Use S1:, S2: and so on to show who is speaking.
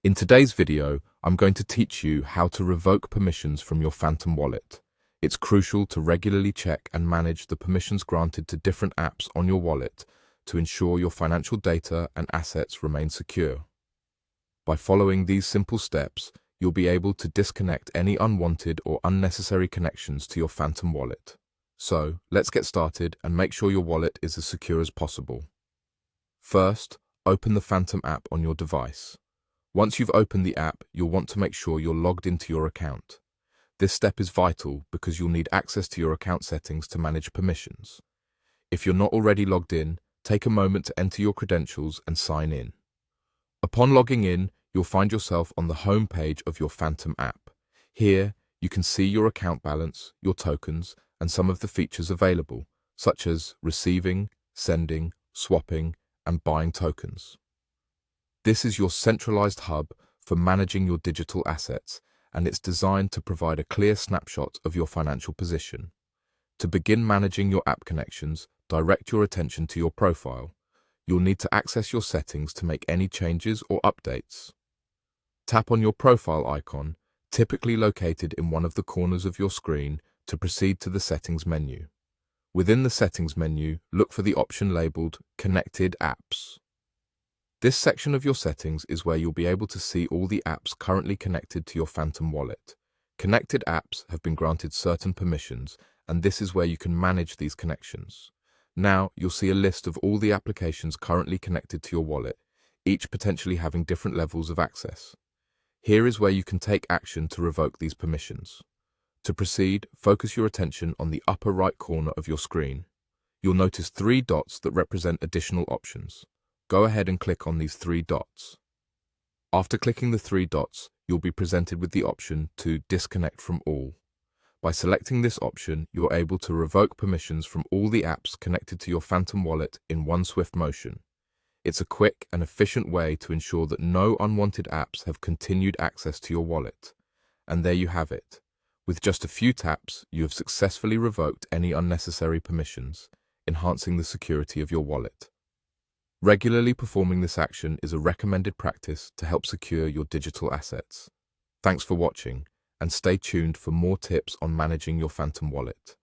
S1: In today's video, I'm going to teach you how to revoke permissions from your Phantom wallet. It's crucial to regularly check and manage the permissions granted to different apps on your wallet to ensure your financial data and assets remain secure. By following these simple steps, you'll be able to disconnect any unwanted or unnecessary connections to your Phantom wallet. So, let's get started and make sure your wallet is as secure as possible. First, open the Phantom app on your device. Once you've opened the app, you'll want to make sure you're logged into your account. This step is vital because you'll need access to your account settings to manage permissions. If you're not already logged in, take a moment to enter your credentials and sign in. Upon logging in, you'll find yourself on the home page of your Phantom app. Here, you can see your account balance, your tokens, and some of the features available, such as receiving, sending, swapping, and buying tokens. This is your centralized hub for managing your digital assets, and it's designed to provide a clear snapshot of your financial position. To begin managing your app connections, direct your attention to your profile. You'll need to access your settings to make any changes or updates. Tap on your profile icon, typically located in one of the corners of your screen, to proceed to the Settings menu. Within the Settings menu, look for the option labeled Connected Apps. This section of your settings is where you'll be able to see all the apps currently connected to your Phantom wallet. Connected apps have been granted certain permissions, and this is where you can manage these connections. Now, you'll see a list of all the applications currently connected to your wallet, each potentially having different levels of access. Here is where you can take action to revoke these permissions. To proceed, focus your attention on the upper right corner of your screen. You'll notice 3 dots that represent additional options. Go ahead and click on these 3 dots. After clicking the 3 dots, you'll be presented with the option to disconnect from all. By selecting this option, you're able to revoke permissions from all the apps connected to your Phantom wallet in one swift motion. It's a quick and efficient way to ensure that no unwanted apps have continued access to your wallet. And there you have it. With just a few taps, you have successfully revoked any unnecessary permissions, enhancing the security of your wallet. Regularly performing this action is a recommended practice to help secure your digital assets. Thanks for watching, and stay tuned for more tips on managing your Phantom wallet.